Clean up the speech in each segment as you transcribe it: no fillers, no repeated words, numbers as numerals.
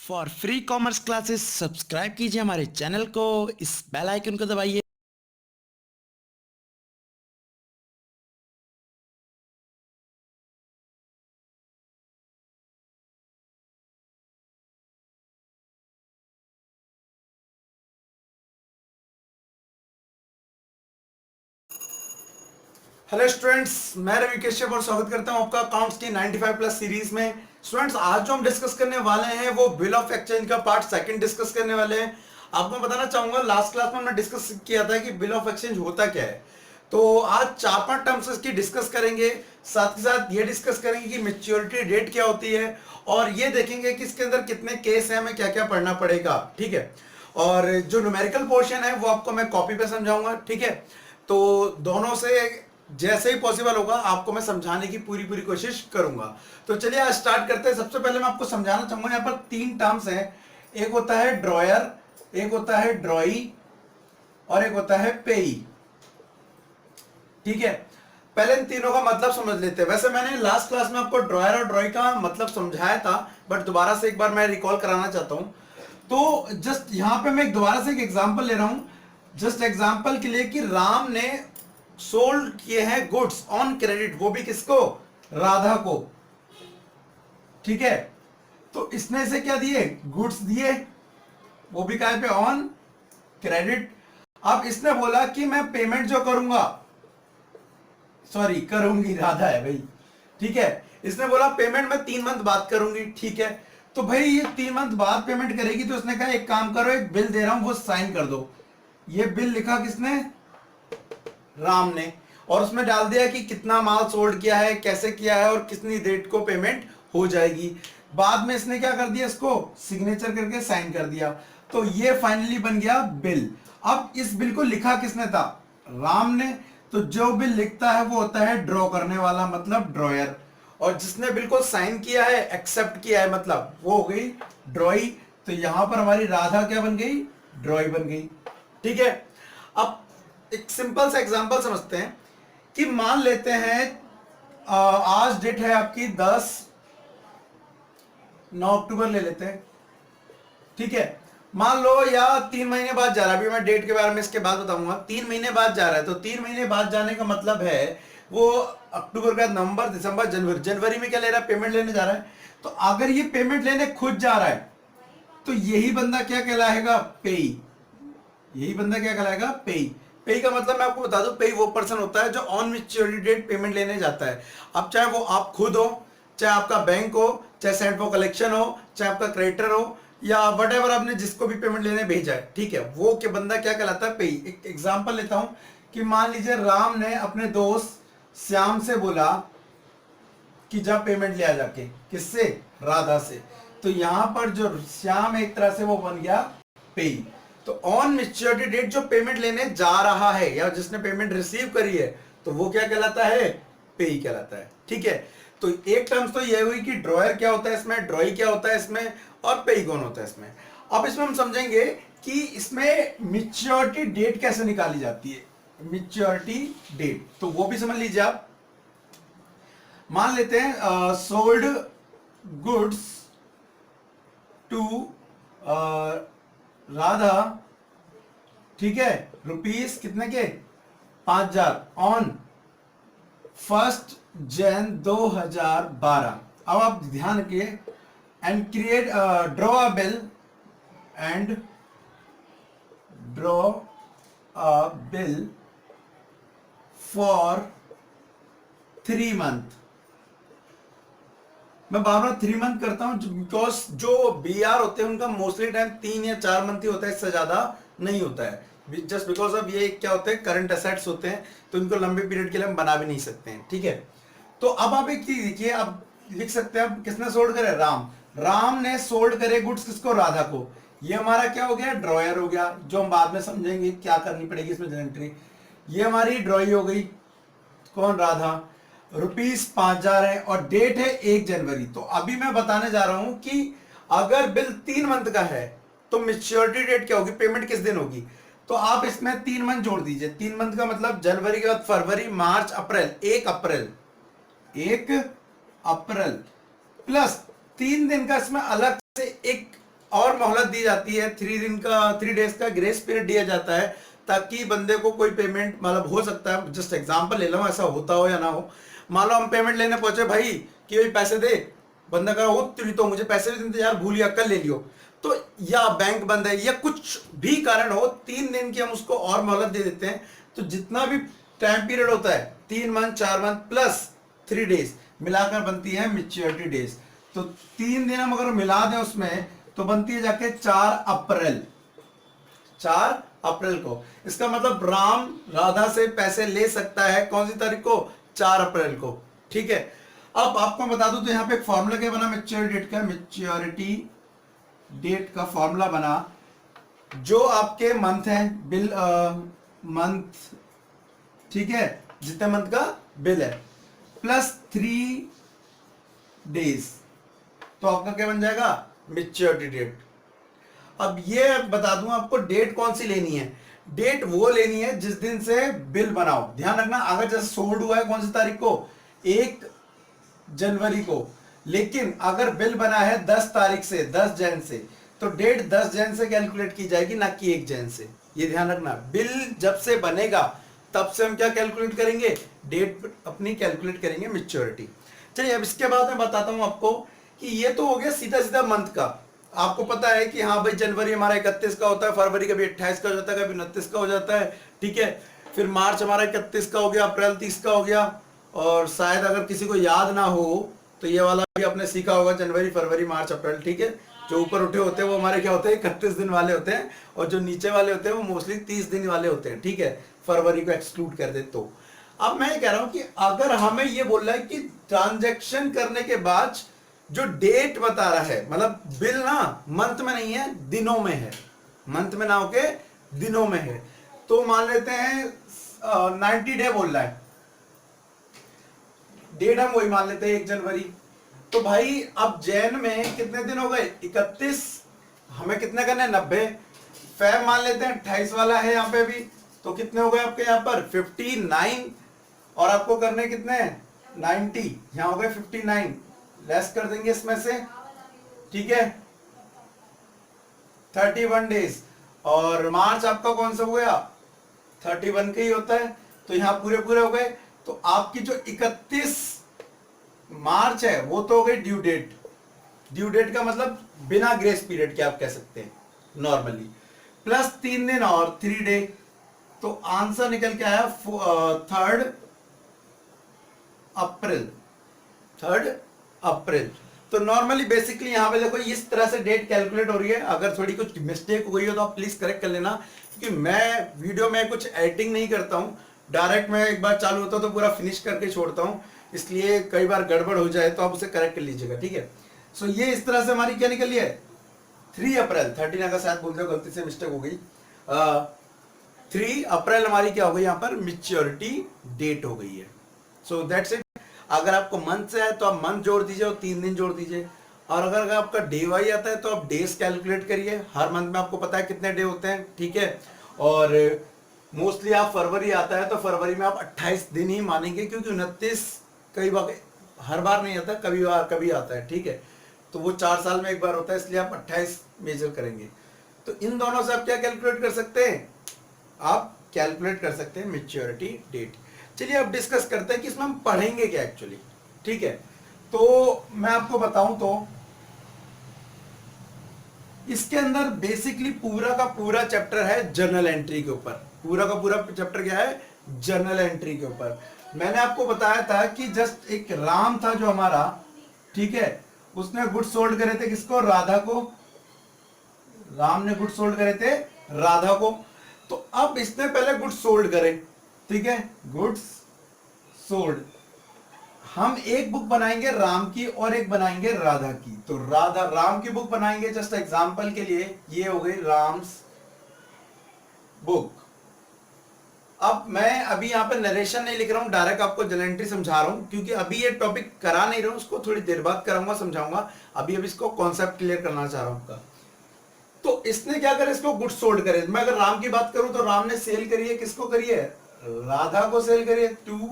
For free commerce classes subscribe कीजिए हमारे channel को, इस बेल आइकन को दबाइए। हेलो स्टूडेंट्स, मैं रवि कश्यप और स्वागत करता हूं आपका अकाउंट्स की 95 प्लस सीरीज में। स्टूडेंट्स, आज जो हम डिस्कस करने वाले हैं वो बिल ऑफ एक्सचेंज का पार्ट सेकंड डिस्कस करने वाले हैं। आपको मैं बताना चाहूंगा, लास्ट क्लास में हमने डिस्कस किया था कि बिल ऑफ एक्सचेंज होता क्या है। तो आज 4-5 टर्म्स इसकी डिस्कस करेंगे। साथ ही साथ ये डिस्कस करेंगे कि मैच्योरिटी डेट क्या होती है, और ये देखेंगे कि इसके अंदर कितने केस हैं, हमें क्या क्या पढ़ना पड़ेगा। ठीक है। और जो न्यूमेरिकल पोर्शन है वो आपको मैं कॉपी पे समझाऊंगा। ठीक है। तो दोनों से जैसे ही पॉसिबल होगा आपको मैं समझाने की पूरी पूरी कोशिश करूंगा। तो चलिए आज स्टार्ट करते हैं। सबसे पहले मैं आपको समझाना चाहूंगा, यहाँ पर 3 टर्म्स हैं। एक होता है ड्रॉयर, एक होता है ड्रॉई, और एक होता है पेई। ठीक है। पहले इन तीनों का मतलब समझ लेते हैं। वैसे मैंने लास्ट क्लास में आपको ड्रॉयर और ड्रॉई का मतलब समझाया था, बट दोबारा से एक बार मैं रिकॉल कराना चाहता हूं। तो जस्ट यहां पे मैं दोबारा से एक एग्जांपल ले रहा हूं, जस्ट एग्जांपल के लिए, कि राम ने सोल्ड किए हैं गुड्स ऑन क्रेडिट, वो भी किसको? राधा को। ठीक है। तो इसने से क्या दिए? गुड्स दिए, वो भी काय पे? On credit. अब इसने बोला कि मैं पेमेंट जो करूंगा, सॉरी करूंगी, राधा है भाई। ठीक है। इसने बोला पेमेंट मैं 3 मंथ बाद करूंगी। ठीक है। तो भाई ये 3 मंथ बाद पेमेंट करेगी, तो उसने कहा एक काम करो, एक बिल दे रहा हूं वो साइन कर दो। ये बिल लिखा किसने? राम ने। और उसमें डाल दिया कि कितना माल सोल्ड किया है, कैसे किया है, और कितनी डेट को पेमेंट हो जाएगी। बाद में इसने क्या कर दिया? इसको सिग्नेचर करके साइन कर दिया। तो ये फाइनली बन गया बिल। अब इस बिल को लिखा किसने था? राम ने। तो जो बिल लिखता है वो होता है ड्रॉ करने वाला, मतलब ड्रॉयर। और जिसने बिल को साइन किया है, एक्सेप्ट किया है, मतलब वो हो गई ड्रॉई। तो यहां पर हमारी राधा क्या बन गई? ड्रॉई बन गई। ठीक है। अब एक सिंपल सा एग्जांपल समझते हैं कि मान लेते हैं आज डेट है आपकी 9 अक्टूबर ले लेते हैं। ठीक है। मान लो, या 3 महीने बाद जा रहा है, अभी मैं डेट के बारे में इसके बाद बताऊंगा। 3 महीने बाद जा रहा है, तो 3 महीने बाद जाने का मतलब है वो अक्टूबर का नवंबर, दिसंबर, जनवरी। जनवरी में क्या ले रहा है? पेमेंट लेने जा रहा है। तो अगर ये पेमेंट लेने खुद जा रहा है, तो यही बंदा क्या कहलाएगा? पेई। यही बंदा क्या कहलाएगा? पेई। पेई का मतलब मैं आपको बता दूं, पेई वो पर्सन होता है जो ऑन मैच्योरिटी डेट पेमेंट लेने जाता है। अब चाहे वो आप खुद हो, चाहे आपका बैंक हो, चाहे सेंड फॉर कलेक्शन हो, चाहे आपका क्रेडिटर हो, या वट एवर आपने जिसको भी पेमेंट लेने भेजा है। ठीक है। वो के बंदा क्या कहलाता है? पेई। एक एग्जाम्पल लेता हूं कि मान लीजिए राम ने अपने दोस्त श्याम से बोला कि जा पेमेंट ले आ जाके। किससे? राधा से। तो यहां पर जो श्याम एक तरह से वो बन गया पेई। तो ऑन मैच्योरिटी डेट जो पेमेंट लेने जा रहा है, या जिसने पेमेंट रिसीव करी है, तो वो क्या कहलाता है? पेई कहलाता है। ठीक है। तो एक टर्म्स तो ये हुई कि ड्रॉयर क्या होता है इसमें, ड्रॉई क्या होता है इसमें, और पेई कौन होता है इसमें। अब इसमें हम समझेंगे कि इसमें मैच्योरिटी डेट कैसे निकाली जाती है। मैच्योरिटी डेट तो वो भी समझ लीजिए आप। मान लेते हैं सोल्ड गुड्स टू राधा। ठीक है। रुपीस कितने के? 5,000 ऑन 1 जनवरी 2012। अब आप ध्यान रखिए, and create draw a bill, and draw a bill for 3 month. मैं बार बार 3 मंथ करता हूं बिकॉज जो बीआर होते हैं उनका मोस्टली टाइम 3 या 4 मंथ ही होता है, इससे ज्यादा नहीं होता है। जस्ट बिकॉज ऑफ ये क्या होते हैं, करंट एसेट्स होते हैं, तो इनको लंबे पीरियड के लिए हम बना भी नहीं सकते हैं। ठीक है। तो अब आप एक चीज देखिए, अब लिख सकते हैं, अब किसने सोल्ड करे? राम। राम ने सोल्ड करे गुड्स किसको? राधा को। ये हमारा क्या हो गया? ड्रॉयर हो गया, जो हम बाद में समझेंगे क्या करनी पड़ेगी इसमें एंट्री। ये हमारी ड्रॉई हो गई। कौन? राधा। रुपीस 5,000 है, और डेट है 1 जनवरी। तो अभी मैं बताने जा रहा हूं कि अगर बिल 3 मंथ का है, तो मैच्योरिटी डेट क्या होगी? पेमेंट किस दिन होगी? तो आप इसमें 3 मंथ जोड़ दीजिए। 3 मंथ का मतलब जनवरी के बाद फरवरी, मार्च, अप्रैल। 1 अप्रैल, 1 अप्रैल प्लस 3 दिन का इसमें अलग से एक और मोहलत दी जाती है, 3 डेज का ग्रेस पीरियड दिया जाता है, ताकि बंदे को कोई पेमेंट, मतलब हो सकता है, जस्ट एग्जांपल ले लो, ऐसा होता हो या ना हो, मान लो हम पेमेंट लेने पहुंचे भाई कि भाई पैसे दे, बंदा कह रहा हो तो मुझे पैसे भी देते यार, भूल गया कल ले लियो, तो या बैंक बंद है या कुछ भी कारण हो, 3 दिन की हम उसको और मोहलत दे देते हैं। तो जितना भी टाइम पीरियड होता है, 3 मंथ, 4 मंथ प्लस 3 डेज मिलाकर बनती है मेच्योरिटी डेज। तो 3 दिन हम अगर मिला दें उसमें, तो बनती है जाके 4 अप्रैल, 4 अप्रैल को। इसका मतलब राम राधा से पैसे ले सकता है कौन सी तारीख को, 4 अप्रैल को, ठीक है। अब आपको बता दूं तो यहाँ पे एक फॉर्मूला क्या बना मेच्योरिटी डेट का, मेच्योरिटी डेट का फॉर्मूला बना, जो आपके मंथ है बिल, मंथ, ठीक है, जितने मंथ का बिल है प्लस 3 डेज, तो आपका क्या बन जाएगा, मेच्योरिटी डेट। अब ये बता दूं आपको डेट कौन सी लेनी है, डेट वो लेनी है जिस दिन से बिल बनाओ। ध्यान रखना, अगर जैसे सोल्ड हुआ है कौन सी तारीख को, 1 जनवरी को, लेकिन अगर बिल बना है 10 तारीख से, 10 जन से, तो डेट 10 जन से कैलकुलेट की जाएगी, ना कि 1 जन से। ये ध्यान रखना, बिल जब से बनेगा तब से हम क्या कैलकुलेट करेंगे, डेट अपनी कैलकुलेट करेंगे मेच्योरिटी। चलिए अब इसके बाद मैं बताता हूं आपको कि ये तो हो गया सीधा सीधा मंथ का। आपको पता है कि हाँ भाई जनवरी हमारा 31 का होता है, फरवरी कभी 28 का हो जाता है, कभी 29 का हो जाता है, ठीक है। फिर मार्च हमारा 31 का हो गया, अप्रैल 30 का हो गया, और शायद अगर किसी को याद ना हो तो ये वाला भी आपने सीखा होगा, जनवरी, फरवरी, मार्च, अप्रैल, ठीक है। जो ऊपर उठे होते हैं वो हमारे क्या होते हैं, 31 दिन वाले होते हैं, और जो नीचे वाले होते हैं वो मोस्टली 30 दिन वाले होते हैं, ठीक है, फरवरी को एक्सक्लूड कर दे तो। अब मैं कह रहा हूं कि अगर हमें ये बोल रहा है कि ट्रांजैक्शन करने के बाद जो डेट बता रहा है, मतलब बिल ना मंथ में नहीं है, दिनों में है, मंथ में ना होके दिनों में है, तो मान लेते हैं 90 डे बोल रहा है, डेट हम वही मान लेते हैं 1 जनवरी। तो भाई अब जैन में कितने दिन हो गए, 31, हमें कितने करने हैं, 90। फैब मान लेते हैं 28 वाला है यहाँ पे भी, तो कितने हो गए आपके यहाँ पर 59, और आपको करने कितने हैं 90, यहाँ हो गए 59, लेस कर देंगे इसमें से, ठीक है, 31 डेज। और मार्च आपका कौन सा हो गया, 31 का ही होता है, तो यहाँ पूरे पूरे हो गए। तो आपकी जो 31 मार्च है वो तो हो गई ड्यू डेट। ड्यू डेट का मतलब बिना ग्रेस पीरियड के आप कह सकते हैं नॉर्मली, प्लस 3 दिन और 3 डे, तो आंसर निकल के आया 3 अप्रैल। तो नॉर्मली बेसिकली यहां पे देखो इस तरह से डेट कैलकुलेट हो रही है। अगर थोड़ी कुछ मिस्टेक हो गई हो तो आप प्लीज करेक्ट कर लेना, क्योंकि मैं वीडियो में कुछ एडिटिंग नहीं करता हूं, डायरेक्ट मैं एक बार चालू होता तो पूरा फिनिश करके छोड़ता हूं, इसलिए कई बार गड़बड़ हो जाए तो आप उसे करेक्ट कर लीजिएगा, ठीक है। सो ये इस तरह से हमारी क्या निकली है, 3 अप्रैल, 13 अगस्त शायद बोल दो, गलती से मिस्टेक हो गई, 3 अप्रैल हमारी क्या हो गई, यहाँ पर मेच्योरिटी डेट हो गई है। So that's it. अगर आपको मंथ से है तो आप मंथ जोड़ दीजिए और 3 दिन जोड़ दीजिए, और अगर आपका डे वाई आता है तो आप डेज कैलकुलेट करिए, हर मंथ में आपको पता है कितने डे होते हैं, ठीक है। और मोस्टली आप फरवरी आता है तो फरवरी में आप 28 दिन ही मानेंगे, क्योंकि 29 कई बार, हर बार नहीं आता, कभी आता है, ठीक है। तो वो 4 साल में एक बार होता है, इसलिए आप 28 मेजर करेंगे। तो इन दोनों से आप क्या कैलकुलेट कर सकते हैं, आप कैलकुलेट कर सकते हैं मेच्योरिटी डेट। चलिए अब डिस्कस करते हैं कि इसमें हम पढ़ेंगे क्या एक्चुअली, ठीक है। तो मैं आपको बताऊं तो इसके अंदर बेसिकली पूरा का पूरा चैप्टर है जर्नल एंट्री के ऊपर। पूरा का पूरा चैप्टर क्या है, जर्नल एंट्री के ऊपर। मैंने आपको बताया था कि जस्ट एक राम था जो हमारा, ठीक है, उसने गुड्स सोल्ड करे थे किसको, राधा को। राम ने गुड्स सोल्ड करे थे राधा को। तो अब इसने पहले गुड्स सोल्ड करे, ठीक है, गुड्स सोल्ड। हम एक बुक बनाएंगे राम की और एक बनाएंगे राधा की। तो राम की बुक बनाएंगे, जस्ट एग्जांपल के लिए ये हो गई राम्स बुक। अब मैं अभी यहाँ पे नरेशन नहीं लिख रहा हूं, डायरेक्ट आपको जर्नल एंट्री समझा रहा हूं, क्योंकि अभी ये टॉपिक करा नहीं रहा हूं, उसको थोड़ी देर बाद कराऊंगा, समझाऊंगा। अभी इसको कॉन्सेप्ट क्लियर करना चाह रहा हूं आपका। तो इसने क्या करा, इसको गुड्स सोल्ड करे। मैं अगर राम की बात करूं तो राम ने सेल करी है, किसको करी है, राधा को सेल करी है, टू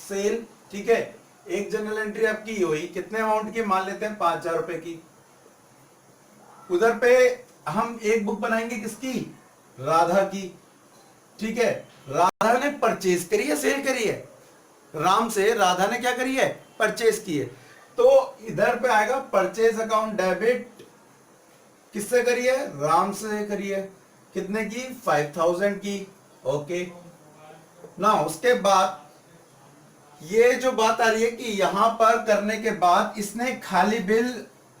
सेल, ठीक है। एक जर्नल एंट्री आपकी हुई, कितने अमाउंट की मान लेते हैं, 5,000 रुपए की, उधर पे हम एक बुक बनाएंगे किसकी, राधा की, ठीक है। राधा ने परचेज करी है, सेल करी है, राम से राधा ने क्या करी है, परचेज की है। तो इधर पे आएगा परचेज अकाउंट डेबिट, किससे करी है, राम से करी है, कितने की, 5000 की, ओके ना। उसके बाद ये जो बात आ रही है कि यहां पर करने के बाद इसने खाली बिल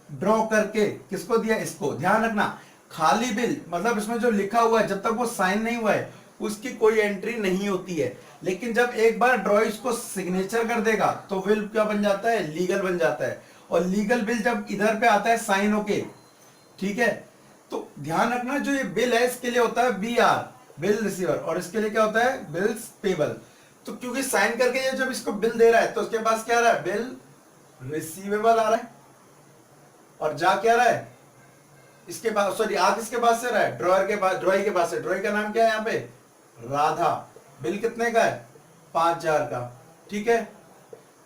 ड्रॉ करके किसको दिया, इसको। ध्यान रखना, खाली बिल मतलब इसमें जो लिखा हुआ है जब तक वो साइन नहीं हुआ है उसकी कोई एंट्री नहीं होती है, लेकिन जब एक बार ड्रॉ इसको सिग्नेचर कर देगा तो बिल क्या बन जाता है, लीगल बन जाता है। और लीगल बिल जब इधर पे आता है साइन होके, ठीक है, तो ध्यान रखना जो ये बिल है इसके लिए होता है BR, बिल रिसीवर, और इसके लिए क्या होता है, बिल्स पेबल। तो क्योंकि साइन करके ये जब इसको बिल दे रहा है तो उसके पास क्या आ रहा है, बिल रिसीवेबल आ रहा है, और जा क्या रहा है, इसके पास, सॉरी आ किसके पास से रहा है, ड्रॉयर के पास, ड्रॉई के पास से। ड्रॉई का नाम क्या है यहाँ पे, राधा। बिल कितने का है, 5000 का, ठीक है।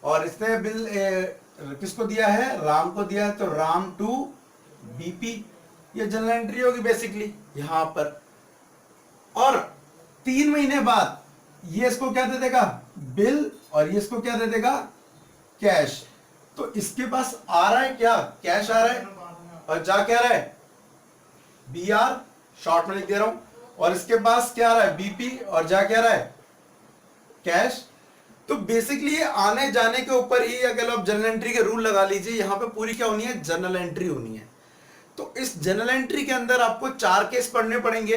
और इसने बिल किसको दिया है, राम को दिया है, तो राम टू BP, ये जनरल एंट्री होगी बेसिकली यहां पर। और 3 महीने बाद ये इसको क्या दे देगा, बिल, और ये इसको क्या दे देगा, कैश। तो इसके पास आ रहा है क्या, कैश आ रहा है, और जा क्या रहा है, BR, शॉर्ट में लिख दे रहा हूं, और इसके पास क्या आ रहा है, BP, और जा क्या रहा है, कैश। तो बेसिकली ये आने जाने के ऊपर ही, अगर आप जनरल एंट्री के रूल लगा लीजिए, यहां पे पूरी क्या होनी है, जनरल एंट्री होनी है। तो इस जनरल एंट्री के अंदर आपको 4 केस पढ़ने पड़ेंगे।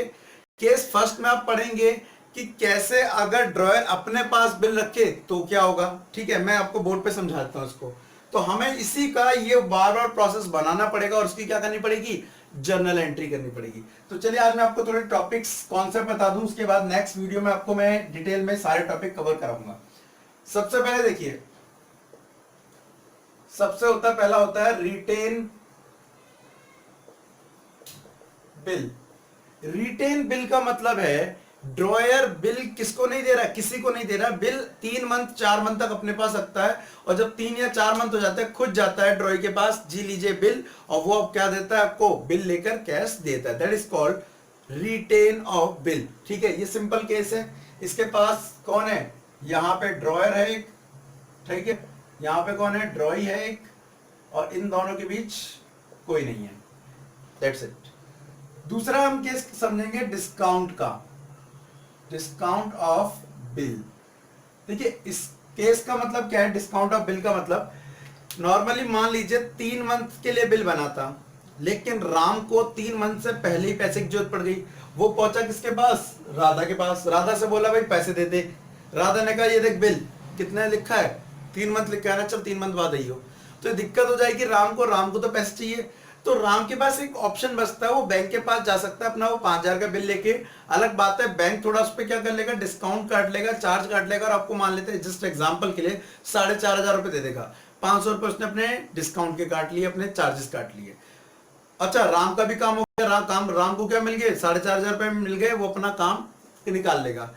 केस फर्स्ट में आप पढ़ेंगे कि कैसे अगर ड्रॉयर अपने पास बिल रखे तो क्या होगा, ठीक है, मैं आपको बोर्ड पे समझाता हूं इसको। तो हमें इसी का ये बार बार प्रोसेस बनाना पड़ेगा और उसकी क्या करनी पड़ेगी, जर्नल एंट्री करनी पड़ेगी। तो चलिए आज मैं आपको थोड़े टॉपिक्स कॉन्सेप्ट बता दूं, उसके बाद नेक्स्ट वीडियो में आपको मैं डिटेल में सारे टॉपिक कवर कराऊंगा। सबसे पहले देखिए, पहला होता है रिटेन बिल। रिटेन बिल का मतलब है ड्रॉयर बिल किसको नहीं दे रहा, किसी को नहीं दे रहा, बिल 3 मंथ 4 मंथ तक अपने पास रखता है, और जब 3 या 4 मंथ हो जाते हैं खुद जाता है ड्रॉय के पास, जी लीजिए बिल, और वो अब क्या देता है आपको, बिल लेकर कैश देता है। That is called written off bill, ठीक है। ये सिंपल केस है। इसके पास कौन है, यहां पे ड्रॉयर है एक, ठीक है, यहां पे कौन है, ड्रॉई है एक, और इन दोनों के बीच कोई नहीं है। That's it. दूसरा हम केस समझेंगे डिस्काउंट का, डिस्काउंट ऑफ बिल। देखिए इस केस का मतलब क्या है, डिस्काउंट ऑफ बिल का मतलब, नॉर्मली मान लीजिए 3 मंथ के लिए बिल बना था, लेकिन राम को 3 मंथ से पहले ही पैसे की जरूरत पड़ गई। वो पहुंचा किसके पास, राधा के पास। राधा से बोला भाई पैसे दे दे। राधा ने कहा ये देख बिल कितना लिखा है, 3 मंथ लिखा है ना, चल 3 मंथ बाद आई हो। तो दिक्कत हो जाएगी राम को तो पैसे चाहिए। तो राम के पास एक ऑप्शन बचता है, वो बैंक के पास जा सकता है अपना वो 5000 का बिल लेके। अलग बात है बैंक थोड़ा उस पर क्या कर लेगा, डिस्काउंट काट लेगा, चार्ज काट लेगा, और आपको मान लेते हैं जस्ट एग्जांपल के लिए 4500 रुपए दे देगा। 500 रुपए उसने अपने डिस्काउंट के काट लिए, अपने चार्जेस काट लिए। अच्छा राम का भी काम हो गया, राम को क्या मिल गए, 4500 रुपए मिल गए, वो अपना काम निकाल लेगा।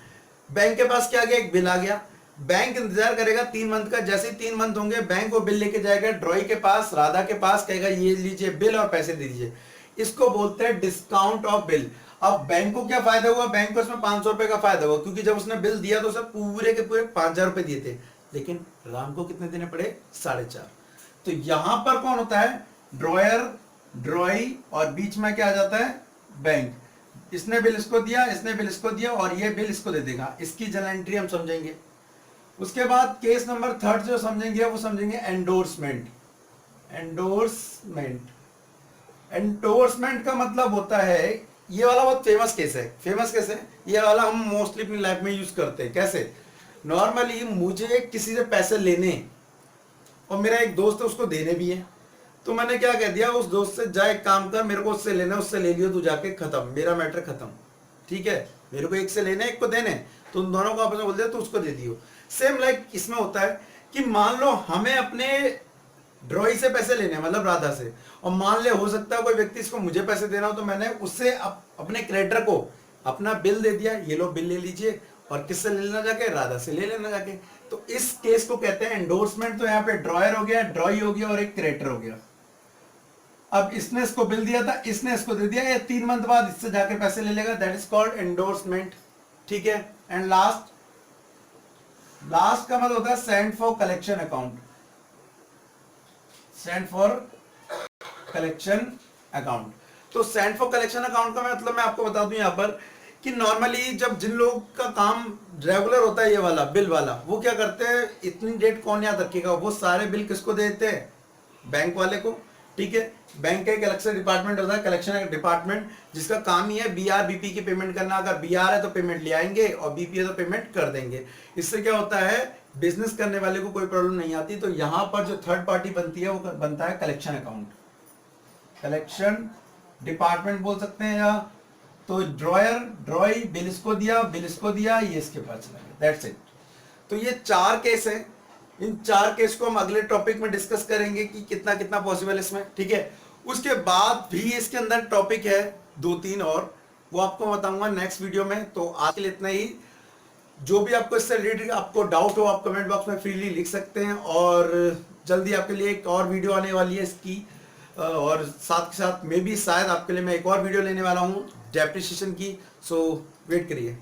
बैंक के पास क्या गया, एक बिल आ गया। बैंक इंतजार करेगा 3 मंथ का, जैसे ही 3 मंथ होंगे बैंक वो बिल लेके जाएगा ड्रॉई के पास, राधा के पास, कहेगा ये लीजिए बिल और पैसे दे दीजिए। इसको बोलते हैं डिस्काउंट ऑफ बिल। अब बैंक को क्या फायदा हुआ, बैंक को इसमें 500 रुपए का फायदा हुआ, क्योंकि जब उसने बिल दिया तो उसे पूरे के पूरे 5000 रुपए दिए थे, लेकिन राम को कितने देने पड़े, 4.5। तो यहां पर कौन होता है, ड्रॉयर, ड्रॉई, और बीच में क्या आ जाता है, बैंक। इसने बिल इसको दिया, इसने बिल इसको दिया, और ये बिल इसको दे देगा। इसकी जनरल एंट्री हम समझेंगे। उसके बाद केस नंबर 3 जो समझेंगे वो समझेंगे एंडोर्समेंट। एंडोर्समेंट, एंडोर्समेंट का मतलब होता है, ये वाला बहुत फेमस केस है। फेमस केस है ये वाला, हम मोस्टली अपनी लाइफ में यूज करते हैं। कैसे, नॉर्मली मुझे किसी से पैसे लेने, और मेरा एक दोस्त है उसको देने भी है, तो मैंने क्या कह दिया उस दोस्त से, जा एक काम कर, मेरे को उससे लेना, उससे ले लियो तू जाके, खत्म, मेरा मैटर खत्म, ठीक है। मेरे को एक से लेने, एक को देने, तो उन दोनों को आपस में बोल दिया तो उसको दे दियो। सेम लाइक इसमें होता है कि मान लो हमें अपने ड्रॉई से पैसे लेने, मतलब राधा से, और मान ले हो सकता है कोई व्यक्ति इसको मुझे पैसे देना हो, तो मैंने उससे अपने क्रेडिटर को अपना बिल दे दिया, ये लो बिल ले लीजिए, और किससे ले लेना जाके, राधा से ले लेना जाके। तो इस केस को कहते हैं एंडोर्समेंट। तो यहाँ पे ड्रॉयर हो गया, ड्रॉई हो गया, और एक क्रेडिटर हो गया। अब इसने इसको बिल दिया था, इसने इसको दे दिया, ये 3 मंथ बाद इससे जाके पैसे ले लेगा, दैट इज कॉल्ड एंडोर्समेंट। ठीक है। एंड लास्ट का मतलब होता है send for collection account. Send for collection account. तो सेंड फॉर कलेक्शन अकाउंट का मतलब मैं आपको बता दूं यहां पर कि नॉर्मली जब जिन लोगों का काम रेगुलर होता है ये वाला बिल वाला, वो क्या करते हैं, इतनी डेट कौन याद रखेगा, वो सारे बिल किसको देते हैं, बैंक वाले को। ठीक है। बैंक का एक अलग से डिपार्टमेंट होता है, कलेक्शन डिपार्टमेंट, जिसका काम ही है बीआर बीपी की पेमेंट करना। अगर बीआर है तो पेमेंट ले आएंगे और बीपी है तो पेमेंट कर देंगे। इससे क्या होता है, बिजनेस करने वाले को कोई प्रॉब्लम नहीं आती। तो यहां पर जो थर्ड पार्टी बनती है वो बनता है कलेक्शन अकाउंट, कलेक्शन डिपार्टमेंट बोल सकते हैं। या तो ड्रॉई बिल इसको दिया, ये इसके पास चला गया, दैट्स इट। तो ये 4 केस है। इन 4 केस को हम अगले टॉपिक में डिस्कस करेंगे कि कितना कितना पॉसिबल है इसमें। ठीक है। उसके बाद भी इसके अंदर टॉपिक है 2-3 और, वो आपको बताऊंगा नेक्स्ट वीडियो में। तो आज के लिए इतना ही। जो भी आपको इससे रिलेटेड आपको डाउट हो, आप कमेंट बॉक्स में फ्रीली लिख सकते हैं। और जल्दी आपके लिए एक और वीडियो आने वाली है इसकी, और साथ के साथ मे भी शायद आपके लिए मैं एक और वीडियो लेने वाला हूँ डेप्रिसिएशन की। सो वेट करिए।